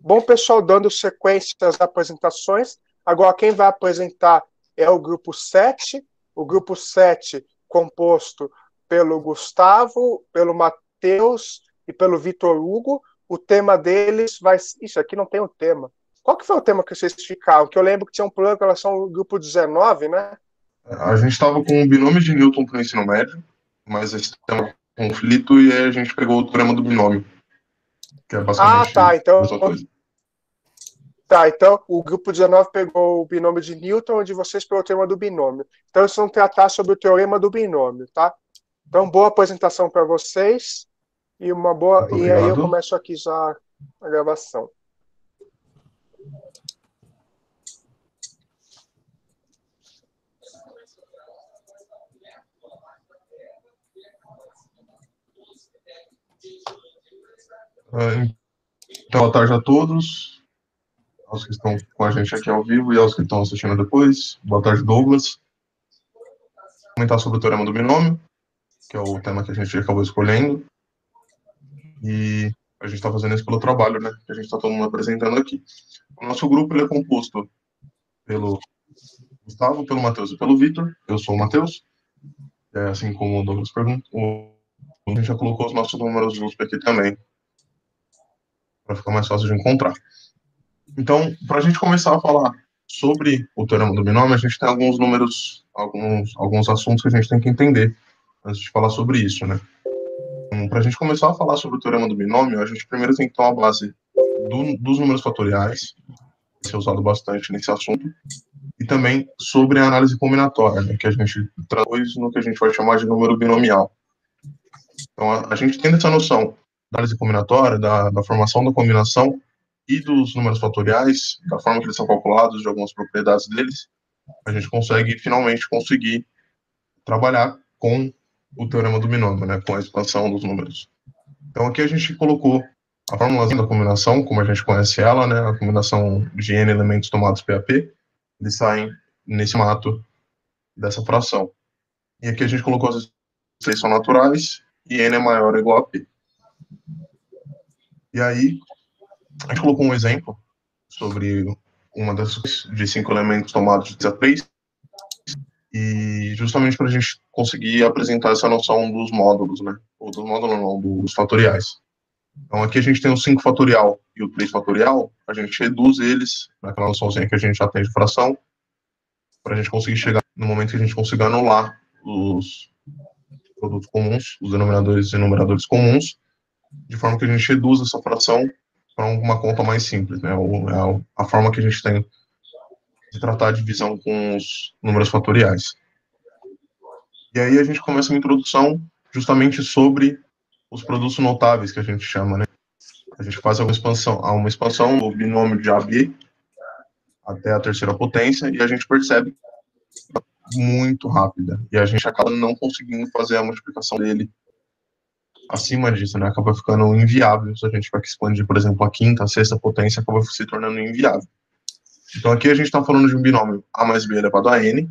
Bom, pessoal, dando sequência às apresentações, agora quem vai apresentar é o grupo 7, composto pelo Gustavo, pelo Matheus e pelo Vitor Hugo. O tema deles vai... Isso aqui não tem um tema. Qual que foi o tema que vocês ficaram? Que eu lembro que tinha um problema com relação ao grupo 19, né? A gente estava com o binômio de Newton para o ensino médio, mas esse tem um conflito e aí a gente pegou o teorema do binômio, que é basicamente a mesma coisa. Tá, então o grupo 19 pegou o binômio de Newton, onde vocês pegou o teorema do binômio. Então eles vão tratar sobre o teorema do binômio, tá? Então, boa apresentação para vocês e uma boa. E aí eu começo aqui já a gravação. Então, boa tarde a todos, aos que estão com a gente aqui ao vivo e aos que estão assistindo depois. Boa tarde, Douglas. Vou comentar sobre o teorema do binômio, que é o tema que a gente acabou escolhendo. E a gente está fazendo isso pelo trabalho, né? Que a gente está todo mundo apresentando aqui. O nosso grupo ele é composto pelo Gustavo, pelo Matheus e pelo Vitor. Eu sou o Matheus. Assim como o Douglas perguntou, a gente já colocou os nossos números USP aqui também, para ficar mais fácil de encontrar. Então, para a gente começar a falar sobre o teorema do binômio, a gente tem alguns números, alguns assuntos que a gente tem que entender antes de falar sobre isso, né? Então, para a gente começar a falar sobre o teorema do binômio, a gente primeiro tem que ter uma base dos números fatoriais, que é usado bastante nesse assunto, e também sobre a análise combinatória, né, que a gente traduz no que a gente vai chamar de número binomial. Então, a gente tendo essa noção da análise combinatória, da formação da combinação e dos números fatoriais, da forma que eles são calculados, de algumas propriedades deles, a gente consegue finalmente conseguir trabalhar com o teorema do binômio, né, com a expansão dos números. Então, aqui a gente colocou a fórmula da combinação, como a gente conhece ela, né, a combinação de n elementos tomados PAP, eles saem nesse formato dessa fração. E aqui a gente colocou as expressões são naturais e n é maior ou igual a p. E aí, a gente colocou um exemplo sobre uma das de 5 elementos tomados de 3, e justamente para a gente conseguir apresentar essa noção dos módulos, né? Ou dos módulos não, dos fatoriais. Então aqui a gente tem o 5 fatorial e o 3 fatorial, a gente reduz eles naquela noçãozinha que a gente já tem de fração, para a gente conseguir chegar no momento que a gente consiga anular os produtos comuns, os denominadores e numeradores comuns, de forma que a gente reduz essa fração para uma conta mais simples, né? A forma que a gente tem de tratar a divisão com os números fatoriais. E aí a gente começa uma introdução justamente sobre os produtos notáveis, que a gente chama, né? A gente faz uma expansão do binômio de AB até a terceira potência e a gente percebe que é muito rápida. E a gente acaba não conseguindo fazer a multiplicação dele acima disso, né? Acaba ficando inviável. Se a gente vai expandir, por exemplo, a quinta, a sexta potência, acaba se tornando inviável. Então aqui a gente está falando de um binômio A mais B elevado a N,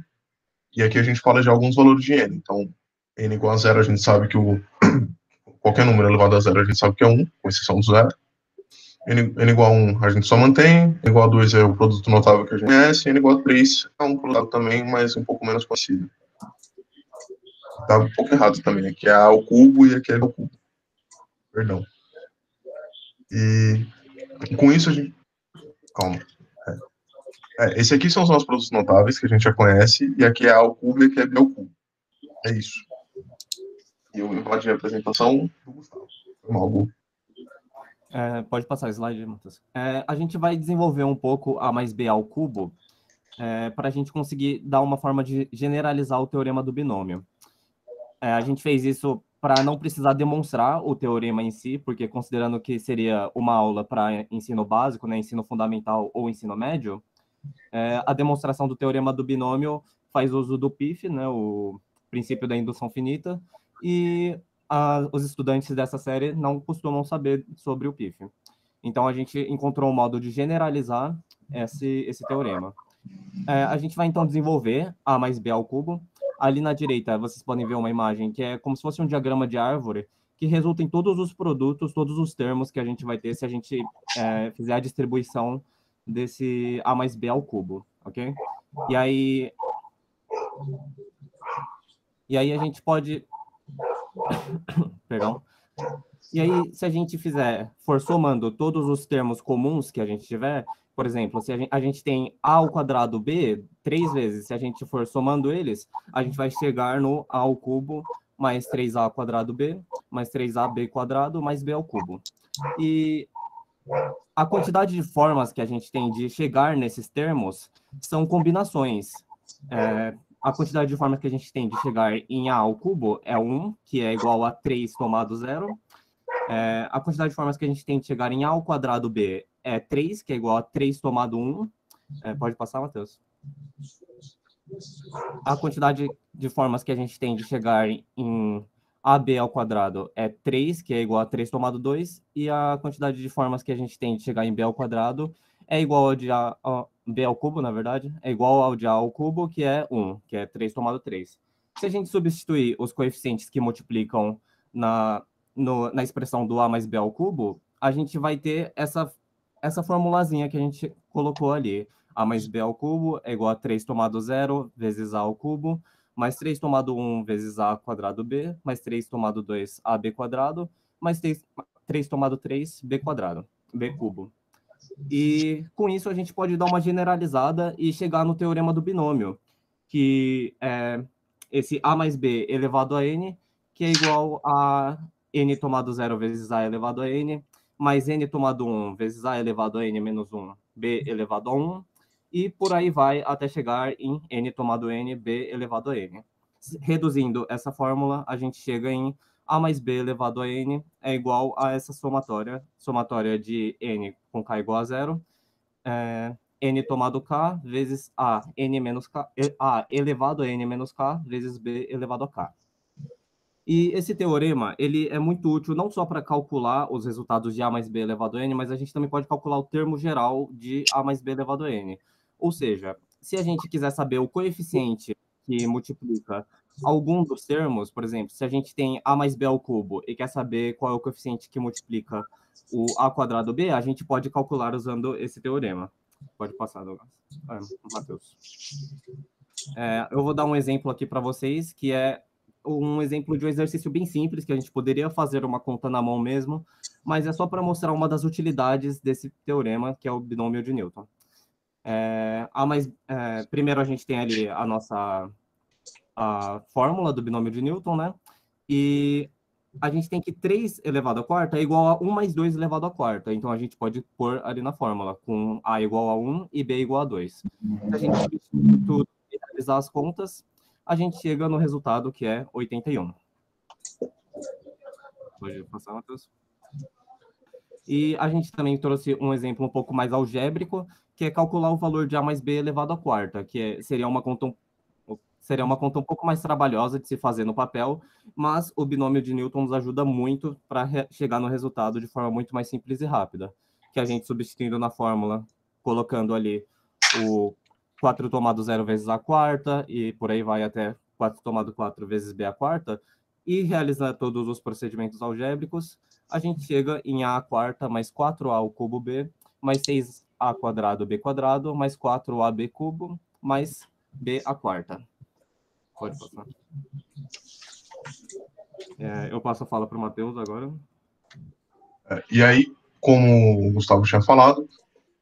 e aqui a gente fala de alguns valores de N. Então, N igual a zero, a gente sabe que qualquer número elevado a zero, a gente sabe que é 1, com exceção do zero. N igual a 1 a gente só mantém, N igual a 2 é o produto notável que a gente conhece, N igual a 3 é um produto também, mas um pouco menos conhecido. Tá um pouco errado também, aqui é A ao cubo e aqui é B ao cubo. Perdão. E com isso a gente... Calma. Esse aqui são os nossos produtos notáveis que a gente já conhece, e aqui é A ao cubo e aqui é B ao cubo. É isso. E eu invadi a apresentação do Gustavo. Mal. Pode passar o slide, Matheus. A gente vai desenvolver um pouco A mais B ao cubo para a gente conseguir dar uma forma de generalizar o teorema do binômio. A gente fez isso para não precisar demonstrar o teorema em si, porque considerando que seria uma aula para ensino básico, né, ensino fundamental ou ensino médio, a demonstração do teorema do binômio faz uso do PIF, né, o princípio da indução finita, e os estudantes dessa série não costumam saber sobre o PIF. Então, a gente encontrou um modo de generalizar esse teorema. A gente vai, então, desenvolver A mais B ao cubo. Ali na direita, vocês podem ver uma imagem que é como se fosse um diagrama de árvore, que resulta em todos os produtos, todos os termos que a gente vai ter se a gente fizer a distribuição desse A mais B ao cubo, ok? E aí a gente pode... Perdão. E aí, se a gente for somando todos os termos comuns que a gente tiver, por exemplo, se a gente tem A ao quadrado B 3 vezes, se a gente for somando eles, a gente vai chegar no A ao cubo mais 3A ao quadrado B, mais 3AB quadrado, mais B ao cubo. E a quantidade de formas que a gente tem de chegar nesses termos são combinações. A quantidade de formas que a gente tem de chegar em A ao cubo é 1, que é igual a 3 tomado 0. A quantidade de formas que a gente tem de chegar em A ao quadrado B é 3, que é igual a 3 tomado 1. Pode passar, Matheus? A quantidade de formas que a gente tem de chegar em AB ao quadrado é 3, que é igual a 3 tomado 2. E a quantidade de formas que a gente tem de chegar em B ao quadrado é igual ao de B ao cubo, na verdade, é igual ao de A ao cubo, que é 1, que é 3 tomado 3. Se a gente substituir os coeficientes que multiplicam na expressão do A mais B ao cubo, a gente vai ter essa formulazinha que a gente colocou ali. A mais B ao cubo é igual a 3 tomado 0 vezes A ao cubo, mais 3 tomado 1 vezes A quadrado B, mais 3 tomado 2 AB quadrado, mais 3 tomado 3 B quadrado, B cubo. E com isso a gente pode dar uma generalizada e chegar no teorema do binômio, que é esse A mais B elevado a N, que é igual a N tomado 0 vezes A elevado a N, mais N tomado 1 vezes A elevado a N menos 1, B elevado a 1, e por aí vai até chegar em N tomado N, B elevado a N. Reduzindo essa fórmula, a gente chega em A mais B elevado a N é igual a essa somatória de N com K igual a 0, N tomado K vezes A, N menos K, A elevado a N menos K vezes B elevado a K. E esse teorema, ele é muito útil não só para calcular os resultados de A mais B elevado a N, mas a gente também pode calcular o termo geral de A mais B elevado a N. Ou seja, se a gente quiser saber o coeficiente que multiplica algum dos termos, por exemplo, se a gente tem A mais B ao cubo e quer saber qual é o coeficiente que multiplica o A quadrado B, a gente pode calcular usando esse teorema. Pode passar, Douglas. Matheus. Eu vou dar um exemplo aqui para vocês, que é um exemplo de um exercício bem simples, que a gente poderia fazer uma conta na mão mesmo, mas é só para mostrar uma das utilidades desse teorema, que é o binômio de Newton. Primeiro a gente tem ali a fórmula do binômio de Newton, né? E a gente tem que 3 elevado à quarta é igual a 1 mais 2 elevado à quarta. Então, a gente pode pôr ali na fórmula, com A igual a 1 e B igual a 2. Se a gente substituir tudo e realizar as contas, a gente chega no resultado que é 81. Pode passar, Matheus? E a gente também trouxe um exemplo um pouco mais algébrico, que é calcular o valor de A mais B elevado à quarta, que seria uma conta um pouco mais trabalhosa de se fazer no papel, mas o binômio de Newton nos ajuda muito para chegar no resultado de forma muito mais simples e rápida, que a gente substituindo na fórmula, colocando ali o 4 tomado 0 vezes A quarta, e por aí vai até 4 tomado 4 vezes B a quarta, e realizar todos os procedimentos algébricos, a gente chega em A quarta mais 4A ao cubo B, mais 6A quadrado B quadrado, mais 4AB cubo, mais B a quarta. Pode passar. Eu passo a fala para o Matheus agora. E aí, como o Gustavo tinha falado,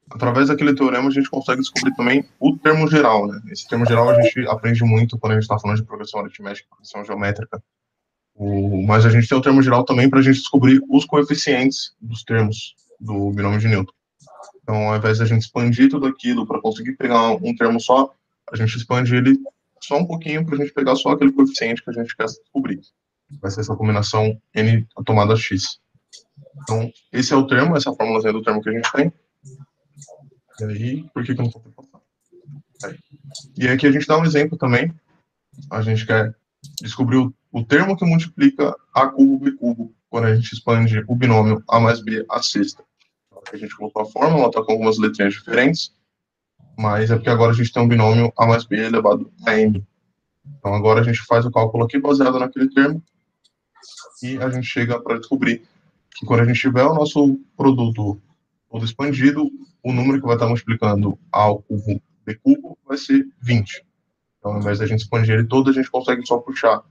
através daquele teorema a gente consegue descobrir também o termo geral, né? Esse termo geral a gente aprende muito quando a gente está falando de progressão aritmética, progressão geométrica. Mas a gente tem o termo geral também para a gente descobrir os coeficientes dos termos do binômio de Newton. Então, ao invés de a gente expandir tudo aquilo para conseguir pegar um termo só, a gente expande ele só um pouquinho para a gente pegar só aquele coeficiente que a gente quer descobrir. Vai ser essa combinação n tomada x. Então, esse é o termo, essa fórmula do termo que a gente tem. E aí, por que eu não estou passando? E aqui a gente dá um exemplo também. A gente quer descobrir o termo que multiplica A cubo, B cubo, quando a gente expande o binômio A mais B à sexta. Então, a gente colocou a fórmula, está com algumas letrinhas diferentes, mas é porque agora a gente tem um binômio A mais B elevado a N. Então, agora a gente faz o cálculo aqui baseado naquele termo, e a gente chega para descobrir que quando a gente tiver o nosso produto todo expandido, o número que vai estar multiplicando A ao cubo B cubo vai ser 20. Então, ao invés da gente expandir ele todo, a gente consegue só puxar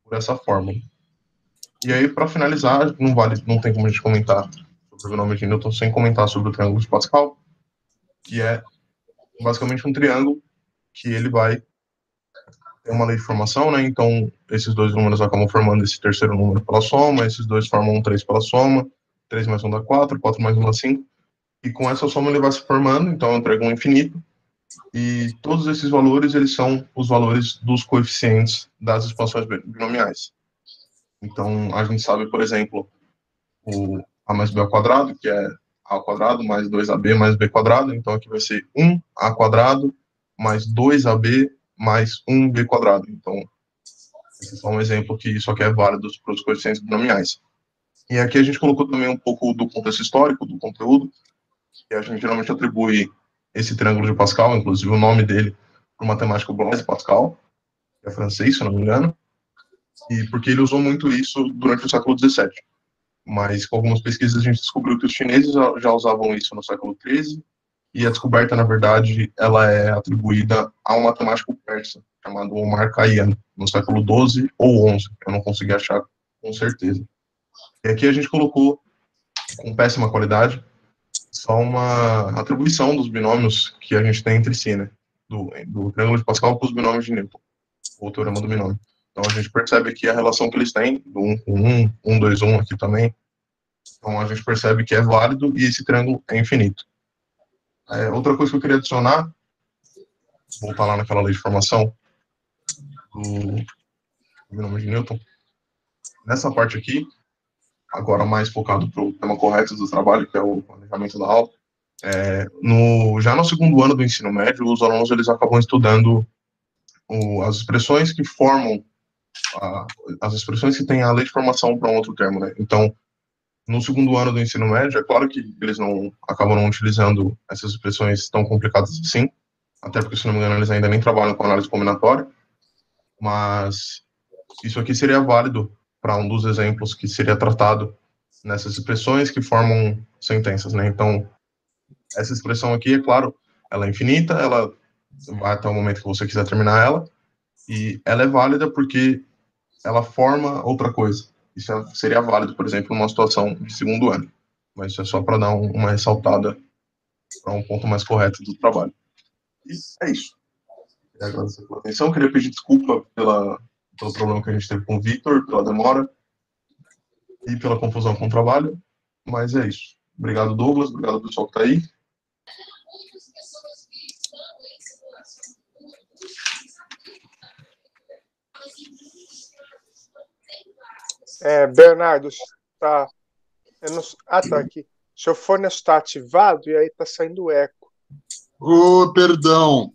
por essa fórmula. E aí, para finalizar, não tem como a gente comentar sobre o binômio de Newton sem comentar sobre o triângulo de Pascal, que é basicamente um triângulo que ele vai ter uma lei de formação, né? Então, esses dois números acabam formando esse terceiro número pela soma, esses dois formam um 3 pela soma, 3 mais 1 dá 4, 4 mais 1 dá 5, e com essa soma ele vai se formando, então é um triângulo infinito, e todos esses valores, eles são os valores dos coeficientes das expansões binomiais. Então, a gente sabe, por exemplo, o A mais B ao quadrado, que é A ao quadrado mais 2AB mais B quadrado, então aqui vai ser 1A quadrado mais 2AB mais 1B quadrado. Então, esse é só um exemplo que isso aqui é válido para os coeficientes binomiais. E aqui a gente colocou também um pouco do contexto histórico, do conteúdo, que a gente geralmente atribui esse triângulo de Pascal, inclusive o nome dele, para o matemático Blaise Pascal, que é francês, se não me engano, e porque ele usou muito isso durante o século XVII. Mas com algumas pesquisas a gente descobriu que os chineses já usavam isso no século XIII, e a descoberta, na verdade, ela é atribuída a um matemático persa, chamado Omar Khayyam, no século XII ou XI, eu não consegui achar com certeza. E aqui a gente colocou, com péssima qualidade, só uma atribuição dos binômios que a gente tem entre si, né? Do triângulo de Pascal com os binômios de Newton, ou teorema do binômio. Então a gente percebe aqui a relação que eles têm, do 1 com 1, 1, 2, 1 aqui também. Então a gente percebe que é válido e esse triângulo é infinito. Outra coisa que eu queria adicionar, voltar lá naquela lei de formação do binômio de Newton, nessa parte aqui, agora mais focado para o tema correto do trabalho, que é o planejamento da aula, já no segundo ano do ensino médio, os alunos eles acabam estudando as expressões que formam, as expressões que têm a lei de formação para um outro termo, né? Então, no segundo ano do ensino médio, é claro que eles acabam não utilizando essas expressões tão complicadas assim, até porque, se não me engano, eles ainda nem trabalham com análise combinatória, mas isso aqui seria válido para um dos exemplos que seria tratado nessas expressões que formam sentenças, né? Então, essa expressão aqui, é claro, ela é infinita, ela vai até o momento que você quiser terminar ela, e ela é válida porque ela forma outra coisa. Isso seria válido, por exemplo, numa situação de segundo ano, mas isso é só para dar uma ressaltada para um ponto mais correto do trabalho. E é isso. Queria agradecer pela atenção, queria pedir desculpa pelo problema que a gente teve com o Victor, pela demora e pela confusão com o trabalho, mas é isso. Obrigado, Douglas, obrigado pessoal que está aí. Bernardo, tá. Tá aqui. Seu fone está ativado e aí tá saindo eco. Perdão.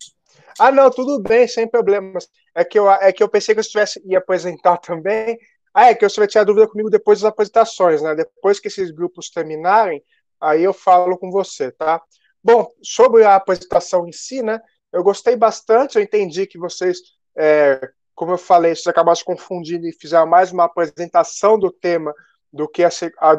Não, tudo bem, sem problemas. É que eu pensei que eu ia apresentar também. É que você vai tirar dúvida comigo depois das apresentações, né? Depois que esses grupos terminarem, aí eu falo com você, tá? Bom, sobre a apresentação em si, né? Eu gostei bastante, eu entendi que vocês, como eu falei, vocês acabaram se confundindo e fizeram mais uma apresentação do tema do que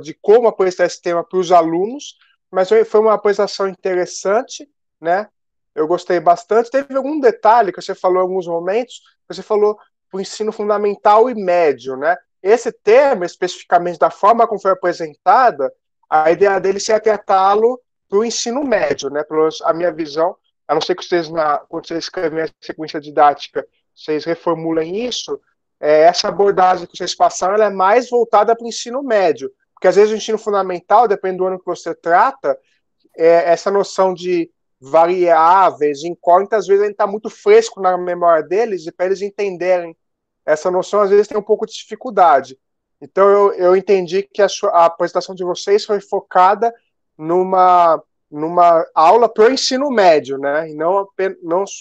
de como apresentar esse tema para os alunos, mas foi uma apresentação interessante, né? Eu gostei bastante. Teve algum detalhe que você falou em alguns momentos, você falou para o ensino fundamental e médio, né? Esse tema, especificamente da forma como foi apresentada, a ideia dele seria tratá-lo para o ensino médio, né? Pelo menos a minha visão, a não ser que vocês, quando vocês escrevem a sequência didática, vocês reformulem isso, essa abordagem que vocês passaram ela é mais voltada para o ensino médio, porque às vezes o ensino fundamental, depende do ano que você trata, essa noção de variáveis, incógnitas, às vezes ainda está muito fresco na memória deles, e para eles entenderem essa noção, às vezes tem um pouco de dificuldade. Então eu entendi que a apresentação de vocês foi focada numa aula para o ensino médio, né? E não para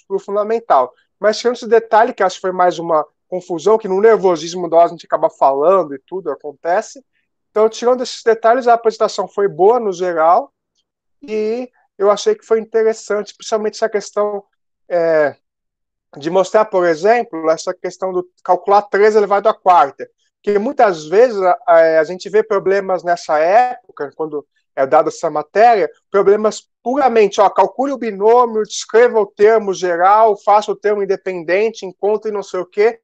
o fundamental. Mas tirando esse detalhe, que acho que foi mais uma confusão, que no nervosismo da hora a gente acaba falando e tudo acontece. Então, tirando esses detalhes, a apresentação foi boa no geral, e eu achei que foi interessante, principalmente essa questão de mostrar, por exemplo, essa questão do calcular 3 elevado à quarta. que muitas vezes a gente vê problemas nessa época, quando é dada essa matéria, problemas puramente, calcule o binômio, descreva o termo geral, faça o termo independente, encontre não sei o quê,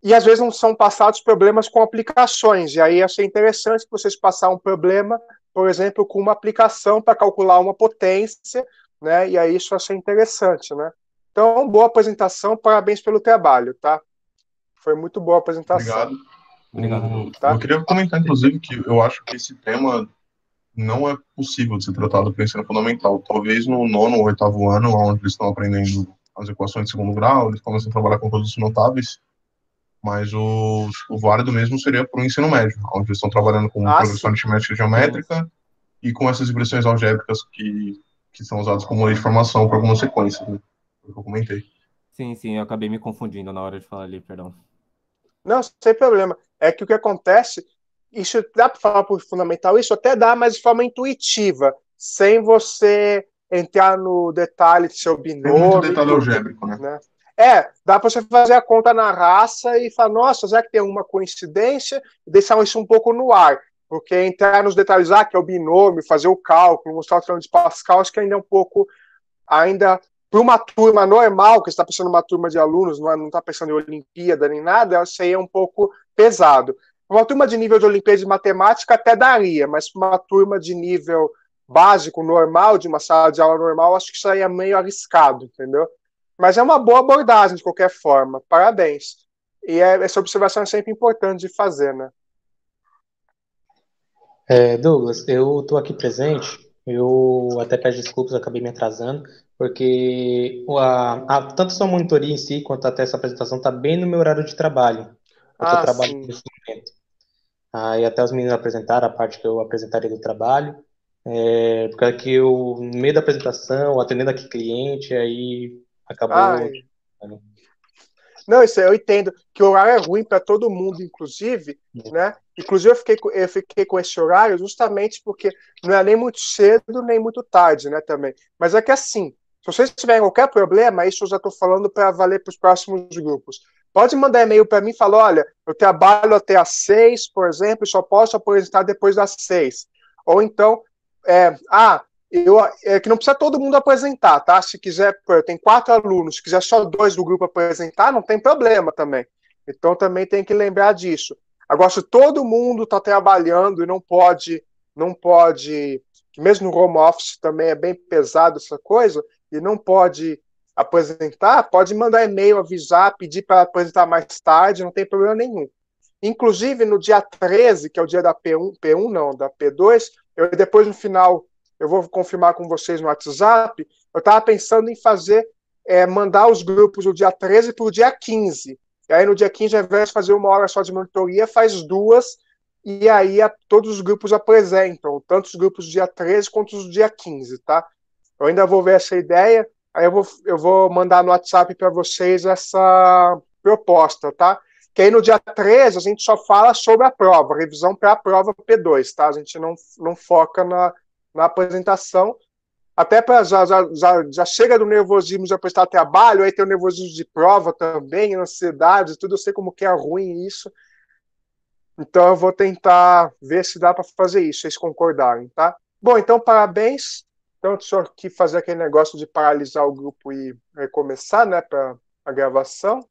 e às vezes não são passados problemas com aplicações, e aí achei interessante vocês passarem um problema, por exemplo, com uma aplicação para calcular uma potência, né, e aí isso eu achei interessante, né. Então, boa apresentação, parabéns pelo trabalho, tá? Foi muito boa a apresentação. Obrigado. Tá? Eu queria comentar, inclusive, que eu acho que esse tema não é possível de ser tratado para o ensino fundamental. Talvez no 9º ou 8º ano, onde eles estão aprendendo as equações de segundo grau, eles começam a trabalhar com produtos notáveis, mas o válido mesmo seria para o ensino médio, onde eles estão trabalhando com progressão aritmética geométrica e com essas expressões algébricas que são usadas como lei de formação para algumas sequências, né? Que eu comentei. Sim, eu acabei me confundindo na hora de falar ali, perdão. Não, sem problema. É que o que acontece, isso dá para falar por fundamental, isso até dá, mas de forma intuitiva, sem você entrar no detalhe de seu binômio. Tem muito detalhe algébrico, né? Dá para você fazer a conta na raça e falar, nossa, será que tem uma coincidência? E deixar isso um pouco no ar. Porque entrar nos detalhes, que é o binômio, fazer o cálculo, mostrar o triângulo de Pascal, acho que ainda é um pouco, para uma turma normal, que está pensando em uma turma de alunos, não está pensando em Olimpíada nem nada, isso aí é um pouco pesado. Uma turma de nível de Olimpíada de Matemática até daria, mas para uma turma de nível básico, normal, de uma sala de aula normal, acho que isso aí é meio arriscado, entendeu? Mas é uma boa abordagem, de qualquer forma. Parabéns. E essa observação é sempre importante de fazer, né? Douglas, eu estou aqui presente, eu até peço desculpas, acabei me atrasando, porque tanto sua monitoria em si, quanto até essa apresentação, está bem no meu horário de trabalho. Eu estou trabalhando sim. nesse momento. E até os meninos apresentaram a parte que eu apresentaria do trabalho, porque aqui eu, no meio da apresentação, atendendo aqui cliente, aí acabou... Não, isso eu entendo, que o horário é ruim para todo mundo, inclusive, né? Inclusive eu fiquei com esse horário justamente porque não é nem muito cedo, nem muito tarde, né, também. Mas é que assim, se vocês tiverem qualquer problema, isso eu já estou falando para valer para os próximos grupos. Pode mandar e-mail para mim e falar, olha, eu trabalho até às 6, por exemplo, e só posso apresentar depois das 6. Ou então, que não precisa todo mundo apresentar, tá? Se quiser, eu tenho 4 alunos, se quiser só 2 do grupo apresentar, não tem problema também. Então também tem que lembrar disso. Agora, se todo mundo está trabalhando e não pode, mesmo no home office também é bem pesado essa coisa, e não pode apresentar, pode mandar e-mail, avisar, pedir para apresentar mais tarde, não tem problema nenhum. Inclusive, no dia 13, que é o dia da P1 não, da P2, eu depois no final, eu vou confirmar com vocês no WhatsApp, eu estava pensando em mandar os grupos do dia 13 para o dia 15. E aí no dia 15, ao invés de fazer 1 hora só de monitoria, faz 2, e aí todos os grupos apresentam, tanto os grupos do dia 13 quanto os do dia 15, tá? Eu ainda vou ver essa ideia, aí eu vou mandar no WhatsApp para vocês essa proposta, tá? Que aí no dia 13 a gente só fala sobre a prova, revisão para a prova P2, tá? A gente não foca na apresentação, até para já chega do nervosismo de apresentar trabalho, aí tem o nervosismo de prova também, ansiedade, tudo, eu sei como que é ruim isso. Então eu vou tentar ver se dá para fazer isso, vocês concordarem, tá? Bom, então parabéns. Então, deixa eu aqui fazer aquele negócio de paralisar o grupo e recomeçar, né, para a gravação.